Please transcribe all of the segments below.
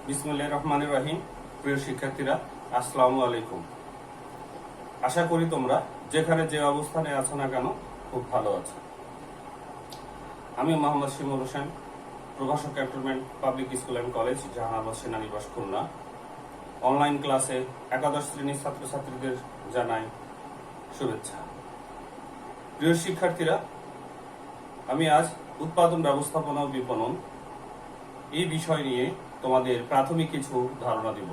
বিসমিল্লাহির রহমানির রহিম। প্রিয় শিক্ষার্থীরা, আসসালামু আলাইকুম। আশা করি তোমরা যেখানে যে অবস্থানে আছো না কেন খুব ভালো আছো। আমি মোহাম্মদ শিমুল হোসেন, প্রভাষক cantonment public school and college, Jahanabad সেনানিবাস, খুলনা। অনলাইন ক্লাসে একাদশ শ্রেণীর ছাত্রছাত্রীদের জানাই শুভেচ্ছা। প্রিয় শিক্ষার্থীরা, আমি আজ উৎপাদন ব্যবস্থাপনা ও বিপণন এই বিষয় নিয়ে তোমাদের প্রাথমিক কিছু ধারণা দিব।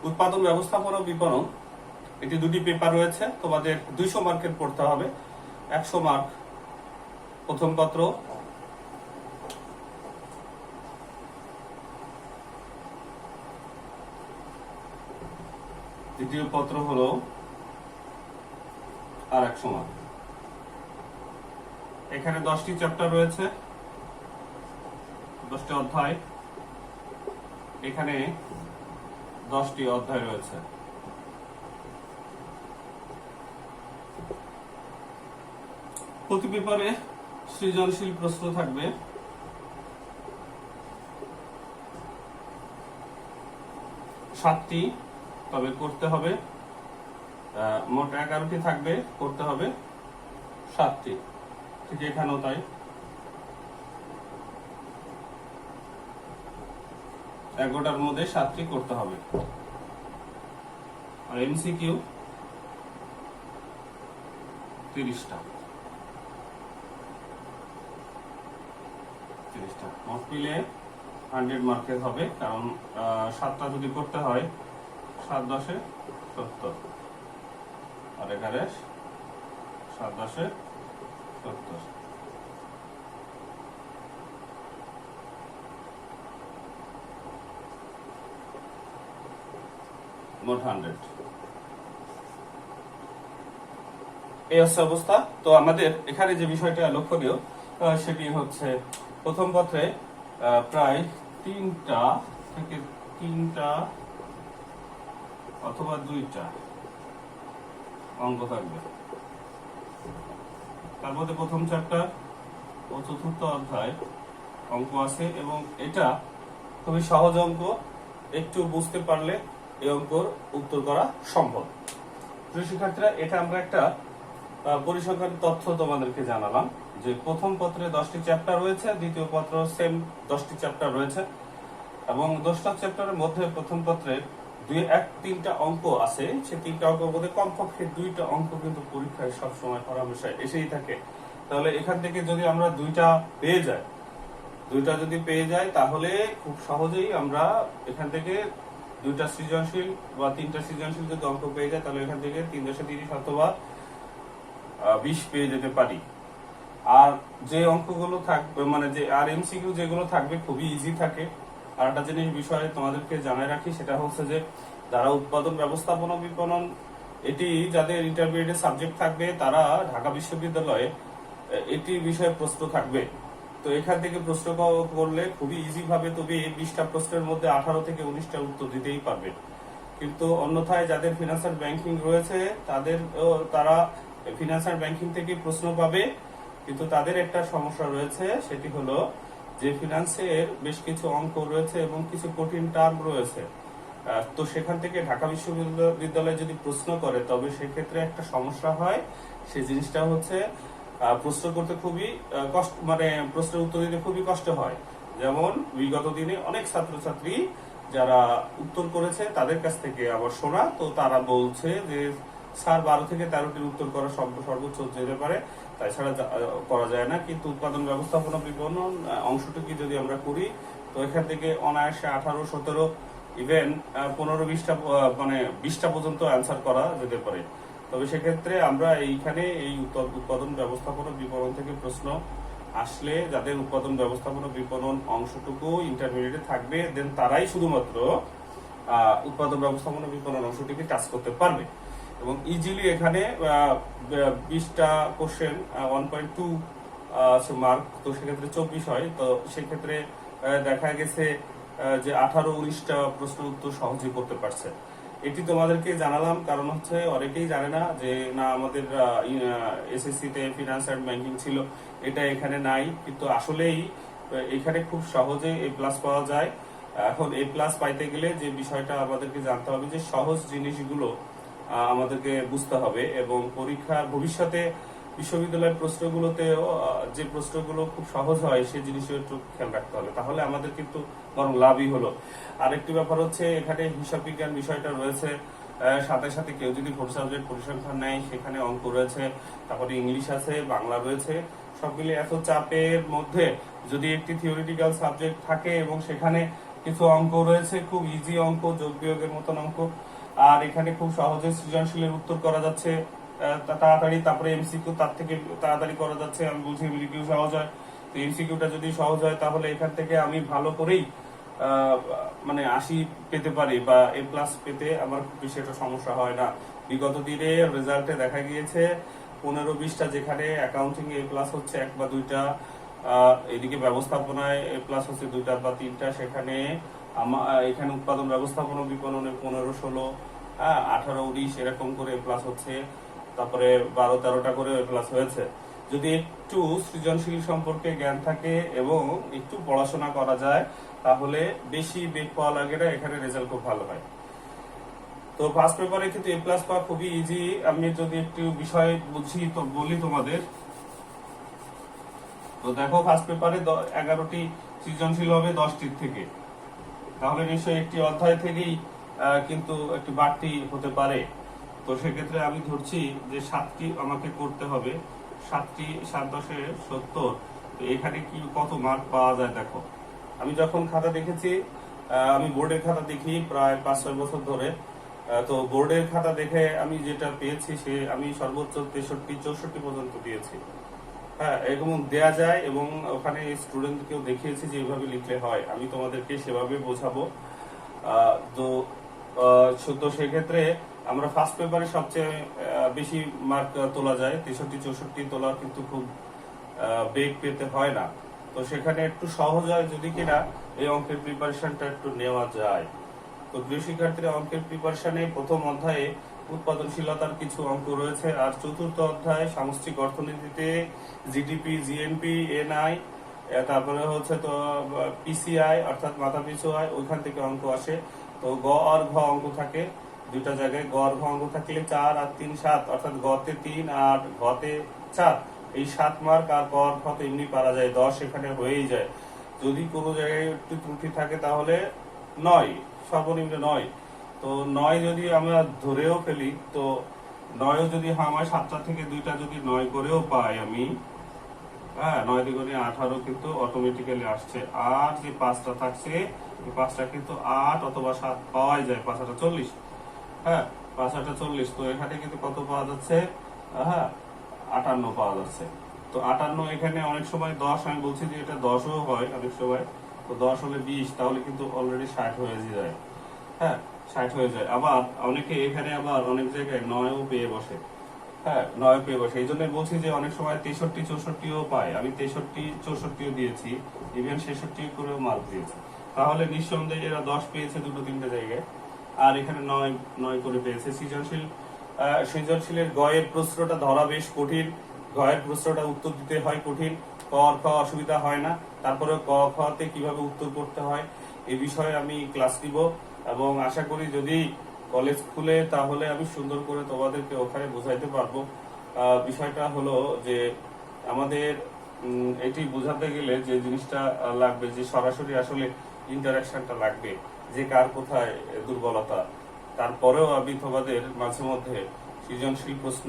উৎপাদন ব্যবস্থাপনা ও বিপণন এটি দুটি পেপার রয়েছে, তোমাদের 200 মার্কের পড়তে হবে। 100 মার্ক প্রথম পত্র, দ্বিতীয় পত্র হলো আর 100 মার্ক। এখানে 10টি চ্যাপ্টার রয়েছে, 10টি অধ্যায়। এখানে 10টি অধ্যায় রয়েছে। প্রতি পেপারে সৃজনশীল প্রশ্ন থাকবে। সাতটি, তবে করতে হবে মোট 11টি থাকবে, করতে হবে 7টি। ঠিক এখানেও তাই। 11টার মধ্যে 7টি করতে হবে। আর এমসিকিউ 30টা। মোট মিলে 100 মার্কের হবে, কারণ 7টা যদি করতে হয় 7 10 70 আর 11 7 10 70। মোট 100। এই হচ্ছে অবস্থা। তো আমাদের এখানে যে বিষয়টা লক্ষণীয় সেটি হচ্ছে প্রথম পত্রে প্রায় 3টা থেকে 3টা অথবা 2টা অঙ্ক থাকবে। তার মধ্যে প্রথম চ্যাপ্টার ও চতুর্থ অধ্যায় অঙ্ক আছে, এবং এটা খুবই সহজ অঙ্ক। একটু বুঝতে পারলে এই অঙ্কর উত্তর করা সম্ভব। প্রিয় শিক্ষার্থীরা, এটা আমরা একটা পরিসংখ্যান তথ্য তোমাদেরকে জানালাম যে প্রথম পত্রে 10টি চ্যাপ্টার রয়েছে, দ্বিতীয় পত্র সেম 10টি চ্যাপ্টার রয়েছে, এবং 10টা চ্যাপ্টারের মধ্যে প্রথম পত্রে 3টা অঙ্ক আছে। সেই 3টা অঙ্কের মধ্যে কমপক্ষে 2টা অঙ্ক কিন্তু পরীক্ষায় সবসময় পরামর্শে এসেই থাকে। তাহলে এখান থেকে যদি আমরা 2টা পেয়ে যাই তাহলে খুব সহজেই আমরা এখান থেকে 2টা সৃজনশীল বা 3টা সৃজনশীল যদি অঙ্ক পেয়ে যায়, তাহলে এখান থেকে 3-30 অথবা 20 পেয়ে যেতে পারি। আর যে অঙ্কগুলো থাকবে, মানে যে আর এমসিকিউ যেগুলো থাকবে খুবই ইজি থাকে। আর একটা জিনিস বিষয়ে তোমাদেরকে জানাই রাখি, সেটা হচ্ছে যে যারা উৎপাদন ব্যবস্থাপনা বিপণন এটি যাদের ইন্টারমিডিয়েট সাবজেক্ট থাকবে, তারা ঢাকা বিশ্ববিদ্যালয়ে এটি বিষয়ে প্রশ্ন থাকবে। তো এখান থেকে প্রশ্ন করলে খুবই ইজি ভাবে তুমি 20টা প্রশ্নের মধ্যে 18 থেকে 19টা উত্তর দিতেই পারবে। কিন্তু অন্যথায় যাদের ফিনান্সিয়াল ব্যাংকিং রয়েছে তারা ফিনান্সিয়াল ব্যাংকিং থেকে প্রশ্ন পাবে, কিন্তু তাদের একটা সমস্যা রয়েছে, সেটি হলো যে ফিনান্সের বেশ কিছু অঙ্ক রয়েছে এবং কিছু কঠিন টার্ম রয়েছে। তো সেখান থেকে ঢাকা বিশ্ববিদ্যালয়ে যদি প্রশ্ন করে, তবে সেক্ষেত্রে একটা সমস্যা হয়। সেই জিনিসটা হচ্ছে প্রশ্ন করতে খুবই কষ্ট, মানে প্রশ্নের উত্তর দিতে খুবই কষ্ট হয়। যেমন বিগত দিনে অনেক ছাত্রছাত্রী যারা উত্তর করেছে তাদের কাছ থেকে আবার শোনা, তো তারা বলছে যে স্যার 12 থেকে 13টির উত্তর করা সর্বোচ্চ যেতে পারে, তাছাড়া করা যায় না। কিন্তু উৎপাদন ব্যবস্থাপনা বিপণন অংশটুকু যদি আমরা করি, তো এখান থেকে অনায়াসে 18, 17, ইভেন 15-20টা মানে 20টা পর্যন্ত অ্যান্সার করা যেতে পারে। তবে সেক্ষেত্রে আমরা এইখানে এই উৎপাদন ব্যবস্থাপনা বিপণন থেকে প্রশ্ন আসলে যাদের উৎপাদন ব্যবস্থাপনা বিপণন অংশটুকু ইন্টারমিডিয়েটে থাকবে, দেন তারাই শুধুমাত্র উৎপাদন ব্যবস্থাপনা বিপণন অংশটিকে টাচ করতে পারবে। এবং ইজিলি এখানে 20টা কোশ্চেন 1.2 মার্ক, তো সেক্ষেত্রে 24 হয়। তো সেক্ষেত্রে দেখা গেছে যে 18-19টা প্রশ্ন উত্তর সহজে করতে পারছে। এটি তোমাদেরকে জানালাম কারণ হচ্ছে অনেকেই জানে না যে না আমাদের এসএসসি তে ফিনান্স অ্যান্ড ব্যাংকিং ছিল, এটা এখানে নাই, কিন্তু আসলেই এখানে খুব সহজে এ প্লাস পাওয়া যায়। এখন এ প্লাস পাইতে গেলে যে বিষয়টা আমাদেরকে জানতে হবে যে সহজ জিনিসগুলো আমাদেরকে বুঝতে হবে, এবং পরীক্ষার ভবিষ্যতে বিশ্ববিদ্যালয়ের প্রশ্নগুলোতে যে প্রশ্নগুলো খুব সহজ হয় সেই জিনিসটা একটু খেয়াল রাখতে হবে, তাহলে আমাদের কিন্তু বরং লাভই হলো। আরেকটি ব্যাপার হচ্ছে এখানে হিসাব বিজ্ঞান বিষয়টা রয়েছে, সাথে সাথে কেউ যদি 4 সাবজেক্ট পরিসংখ্যান নেয় সেখানে অঙ্ক রয়েছে, তারপরে ইংলিশ আছে, বাংলা রয়েছে। সব মিলে এত চাপের মধ্যে যদি একটি থিওরিটিক্যাল সাবজেক্ট থাকে এবং সেখানে কিছু অঙ্ক রয়েছে, খুব ইজি অঙ্ক, যোগ বিয়োগের মতন অঙ্ক, আর এখানে খুব সহজে সৃজনশীলের উত্তর করা যাচ্ছে তাড়াতাড়ি, তারপরে এমসিকিউ তার থেকে তাড়াতাড়ি করা যাচ্ছে। আমি বলছি এমসিকিউ সহজ হয়, তো এমসিকিউটা যদি সহজ হয় তাহলে এখান থেকে আমি ভালো করেই মানে 80 পেতে পারি বা এ প্লাস পেতে আমার খুব বেশি একটা সমস্যা হয় না। বিগত দিনে রেজাল্টে দেখা গিয়েছে 15-20টা যেখানে অ্যাকাউন্টিং এ প্লাস হচ্ছে 1 বা 2টা, এদিকে ব্যবস্থাপনায় এ প্লাস হচ্ছে 2টা বা 3টা, সেখানে এখানে উৎপাদন ব্যবস্থাপনা বিপণনে 15-16, 18-19 এরকম করে এ প্লাস হচ্ছে, তারপরে 12-13টা করে এ প্লাস হয়েছে। যদি একটু সৃজনশীল সম্পর্কে জ্ঞান থাকে এবং একটু পড়াশোনা করা যায় তাহলে বেশি বেগ পাওয়া লাগে না, এখানে রেজাল্ট খুব ভালো হয়। তো ফার্স্ট পেপারে কিন্তু এ প্লাস পাওয়া খুবই ইজি। আমি যদি একটু বিষয় বুঝি তো বলি তোমাদের, তো দেখো ফার্স্ট পেপারে 11টি সৃজনশীল হবে 10টির থেকে, তাহলে নিশ্চয়ই একটি অধ্যায় থেকেই কিন্তু একটি বাড়তি হতে পারে। তো সেক্ষেত্রে আমি ধরছি যে 7টি আমাকে করতে হবে, 7টি 7×10=70। তো এখানে কি কত মার্ক পাওয়া যায় দেখো। আমি যখন খাতা দেখেছি, আমি বোর্ডের খাতা দেখি প্রায় 5-6 বছর ধরে, তো বোর্ডের খাতা দেখে আমি যেটা পেয়েছি সে আমি সর্বোচ্চ 63-64 পর্যন্ত দিয়েছি। হ্যাঁ, এরকম দেয়া যায় এবং ওখানে স্টুডেন্টকেও দেখিয়েছি যে এইভাবে লিখলে হয়, আমি তোমাদেরকে সেভাবে বোঝাবো। তো তো সেক্ষেত্রে আমরা ফার্স্ট পেপারে সবচেয়ে বেশি মার্ক তোলা যায়, 63-64 তোলা কিন্তু খুব বেগ পেতে হয় না। তো সেখানে একটু সহজ হয় যদি কিনা এই অঙ্কের প্রিপারেশনটা একটু নেওয়া যায়। তো প্রিয় শিক্ষার্থীরা, অঙ্কের প্রিপারেশনে প্রথম অধ্যায়ে উৎপাদনশীলতার কিছু অঙ্ক রয়েছে, আর চতুর্থ অধ্যায় সামষ্টিক অর্থনীতিতে জিডিপি, জিএনপি, এনআই, তারপরে হচ্ছে তো পিসিআই অর্থাৎ মাথাপিছু আয়, ওইখান থেকে অঙ্ক আসে। তো গ আর ঘ অঙ্ক থাকে দুইটা জায়গায়। গ আর ঘ অঙ্ক থাকলে 4 আর 3 7, অর্থাৎ গতে 3 আর ঘতে 4, এই 7 মার্ক। আর ক আর খ তো এমনি পারা যায় 10, এখানে হয়েই যায়। যদি কোনো জায়গায় একটু ত্রুটি থাকে তাহলে 9, সর্বনিম্ন 9। তো 9 যদি আমরা ধরেও ফেলি, তো 9ও যদি আমার 7টা থেকে 2টা যদি 9 করেও পাই আমি, হ্যাঁ, 9 × 18 কিন্তু অটোমেটিক্যালি আসছে। আর যে 5টা থাকছে, এই 5টা কিন্তু 8 অথবা 7 পাওয়াই যায়, 5-8 40। হ্যাঁ, 5-8 40। তো এখানে কিন্তু কত পাওয়া যাচ্ছে? হ্যাঁ, 58 পাওয়া যাচ্ছে। তো 58 এখানে অনেক সময় 10, আমি বলছি যে এটা 10ও হয় অনেক সময়। তো 10 হলে 20, তাহলে কিন্তু অলরেডি 60 হয়ে যায়। হ্যাঁ, 60 হয়ে যায়। আবার অনেকে এখানে আবার অনেক জায়গায় 9ও পেয়ে বসে। হ্যাঁ, 9 পেয়ে বসে। এই জন্য বলছি যে অনেক সময় 63-64ও পায়। আমি 63-64ও দিয়েছি, ইভেন 66 করেও মার্ক দিয়েছি। তাহলে নিঃসন্দেহে এরা 10 পেয়েছে 2-3টে জায়গায়, আর এখানে 9 করে পেয়েছে। সৃজনশীলের গ এর প্রশ্নটা ধরা বেশ কঠিন, ঘ এর প্রশ্নটা উত্তর দিতে হয় কঠিন, ক আর খ অসুবিধা হয় না। তারপরে ক খ তে কিভাবে উত্তর করতে হয় এই বিষয়ে আমি ক্লাস দিব, এবং আশা করি যদি কলেজ খুলে তাহলে আমি সুন্দর করে তোমাদেরকে ওখানে বোঝাইতে পারবো। বিষয়টা হলো যে আমাদের এটি বোঝাতে গেলে যে জিনিসটা লাগবে, যে সরাসরি আসলে ইন্টারাকশনটা লাগবে, যে কার কোথায় দুর্বলতা। তারপরেও আমি তোমাদের মাঝে মধ্যে সৃজনশীল প্রশ্ন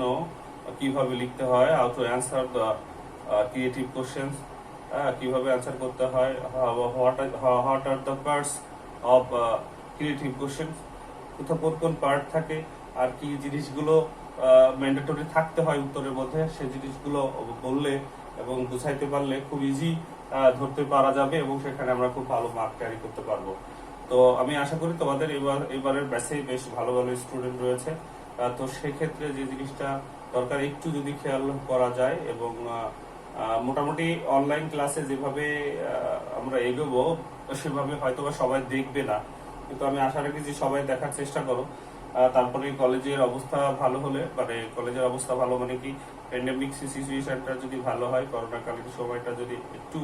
কিভাবে লিখতে হয়, how to answer the creative questions, কিভাবে অ্যান্সার করতে হয়, what are the parts of creative questions, কোন কোন পার্ট থাকে, আর কি জিনিসগুলো ম্যান্ডেটরি থাকতে হয় উত্তরের মধ্যে, সেই জিনিসগুলো বললে এবং বুঝাইতে পারলে খুব ইজি ধরতে পারা যাবে, এবং সেখানে আমরা খুব ভালো মার্ক ক্যারি করতে পারবো। তো আমি আশা করি তোমাদের এবারের ব্যাচে বেশ ভালো ভালো স্টুডেন্ট রয়েছে। তো সেক্ষেত্রে যে জিনিসটা দরকার একটু যদি খেয়াল করা যায়, এবং মোটামুটি অনলাইন ক্লাসে যেভাবে আমরা এগোবো সেভাবে হয়তো বা সবাই দেখবে না, কিন্তু আমি আশা রাখি যে সবাই দেখার চেষ্টা করো। তারপরে কলেজের অবস্থা ভালো হলে, মানে কলেজের অবস্থা ভালো মানে কি, প্যান্ডেমিক সিচুয়েশনটা যদি ভালো হয়, করোনাকালীন সময়টা যদি একটু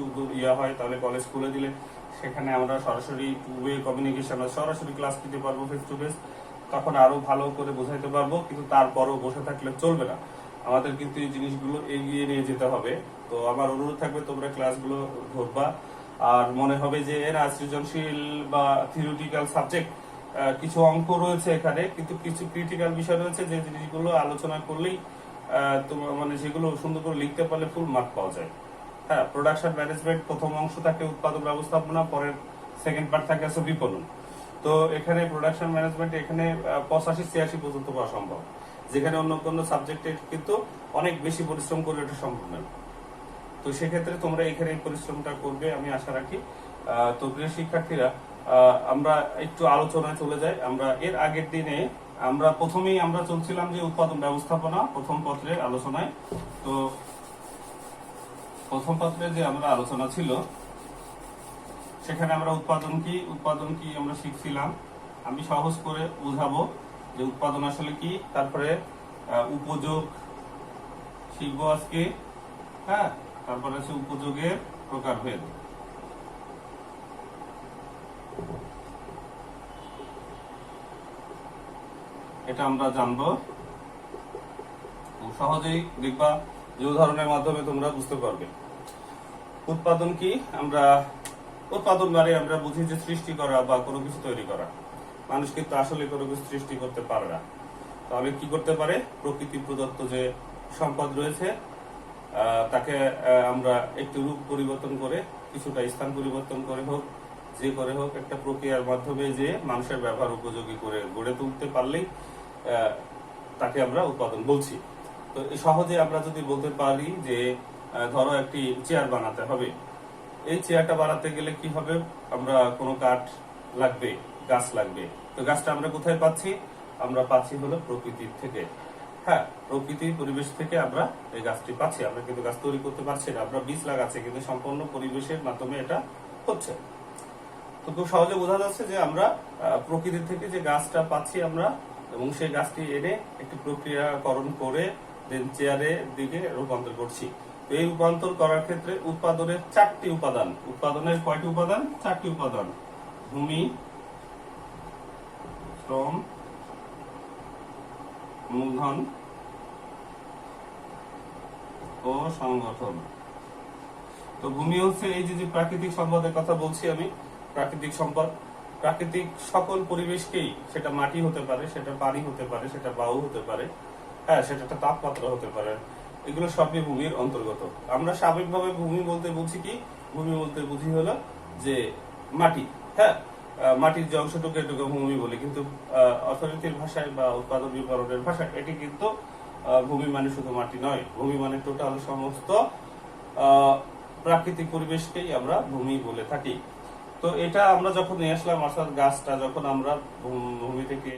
হয়, তাহলে কলেজ খুলে দিলে সেখানে আমরা সরাসরি টু ওয়ে কমিউনিকেশন, সরাসরি ক্লাস নিতে পারবো ফেস টু ফেস, তখন আরো ভালো করে বোঝাইতে পারবো। কিন্তু তারপরও বসে থাকলে চলবে না, আমাদের কিন্তু এই জিনিসগুলো এগিয়ে নিয়ে যেতে হবে। তো আমার অনুরোধ থাকবে তোমরা ক্লাসগুলো ধরবা। আর মনে হবে যে এরা সৃজনশীল বা থিওরিটিক্যাল সাবজেক্ট, কিছু অঙ্ক রয়েছে এখানে, কিন্তু কিছু ক্রিটিক্যাল বিষয় রয়েছে যে জিনিসগুলো আলোচনা করলেই তোমার মানে যেগুলো সুন্দর করে লিখতে পারলে ফুল মার্ক পাওয়া যায়। হ্যাঁ, প্রোডাকশন ম্যানেজমেন্ট প্রথম অংশ থাকে উৎপাদন ব্যবস্থাপনা, পরের সেকেন্ড পার্ট থাকে আছে বিপণন। তো এখানে প্রোডাকশন ম্যানেজমেন্ট এখানে 85-86 পর্যন্ত পাওয়া সম্ভব, যেখানে অন্য কোনো সাবজেক্টে কিন্তু অনেক বেশি পরিশ্রম করে এটা সম্ভব নয়। তো সেক্ষেত্রে তোমরা এখানে পরিশ্রমটা করবে আমি আশা রাখি। তো প্রিয় শিক্ষার্থীরা, আমরা একটু আলোচনায় চলে যাই। আমরা এর আগের দিনে প্রথমেই আমরা চলছিলাম যে উৎপাদন ব্যবস্থাপনা প্রথম পত্রের আলোচনায়। তো প্রথম পত্রে যে আমরা আলোচনা ছিল সেখানে আমরা উৎপাদন কি আমরা শিখছিলাম। আমি সহজ করে বুঝাবো যে উৎপাদন আসলে কি, তারপরে উপযোগ শিখবো আজকে। হ্যাঁ, তারপরে আছে উপযোগের প্রকারভেদ। এটা আমরা জানবো, সহজেই দেখবা যে উদাহরণের মাধ্যমে তোমরা বুঝতে পারবে। উৎপাদন কি, উৎপাদন মানে আমরা বুঝি যে সৃষ্টি করা বা কোনো কিছু তৈরি করা। মানুষ কিন্তু আসলে কোনো কিছু সৃষ্টি করতে পারে না, তাহলে কি করতে পারে, প্রকৃতি প্রদত্ত যে সম্পদ রয়েছে তাকে আমরা একটু রূপ পরিবর্তন করে, কিছুটা স্থান পরিবর্তন করে হোক, যে করে হোক, একটা প্রক্রিয়ার মাধ্যমে যে মানুষের ব্যবহার উপযোগী করে গড়ে তুলতে পারলেই তাকে আমরা উৎপাদন বলছি। তো সহজে আমরা যদি বলতে পারি যে ধরো একটি চেয়ার বানাতে হবে, এই চেয়ারটা বানাতে গেলে কি হবে, আমরা কোনো কাঠ লাগবে, গাছ লাগবে। তো গাছটা আমরা কোথায় পাচ্ছি, আমরা পাচ্ছি হলো প্রকৃতির থেকে। হ্যাঁ, প্রকৃতির পরিবেশ থেকে আমরা এই গাছটি পাচ্ছি। আমরা কিন্তু গাছ তৈরি করতে পারছি না, আমরা বীজ লাগাচ্ছি, কিন্তু সম্পূর্ণ পরিবেশের মাধ্যমে এটা হচ্ছে। তো খুব সহজে বোঝা যাচ্ছে যে আমরা প্রকৃতি থেকে যে গাছটা পাচ্ছি আমরা, এবং সেই গাছটি এনে একটি প্রক্রিয়াকরণ করে দেন চেয়ারের দিকে রূপান্তর করছি। তো এই রূপান্তর করার ক্ষেত্রে উৎপাদনের 4টি উপাদান, উৎপাদনের কয়টি উপাদান, 4টি উপাদান, ভূমি, শ্রম, মূলধন ও সংগঠন। তো ভূমি হচ্ছে এই যে প্রাকৃতিক সম্পদের কথা বলছি আমি, প্রাকৃতিক সম্পদ, প্রাকৃতিক সকল পরিবেশকেই, সেটা মাটি হতে পারে, সেটা পানি হতে পারে, সেটা বায়ু হতে পারে, হ্যাঁ, সেটা একটা তাপমাত্রা হতে পারে, এগুলো সবই ভূমির অন্তর্গত। আমরা স্বাভাবিকভাবে ভূমি বলতে বুঝি কি, ভূমি বলতে বুঝি হলো যে মাটি। হ্যাঁ, মাটির যে অংশটুকু এটুকু ভূমি বলি, কিন্তু অর্থনীতির ভাষায় বা উৎপাদন বিপণনের ভাষায় এটি কিন্তু ভূমি মানে শুধু মাটি নয়, ভূমি মানে টোটাল সমস্ত প্রাকৃতিক পরিবেশকেই আমরা ভূমি বলে থাকি। তো এটা আমরা যখন নিয়ে আসলাম, অর্থাৎ গাছটা যখন আমরা ভূমি থেকে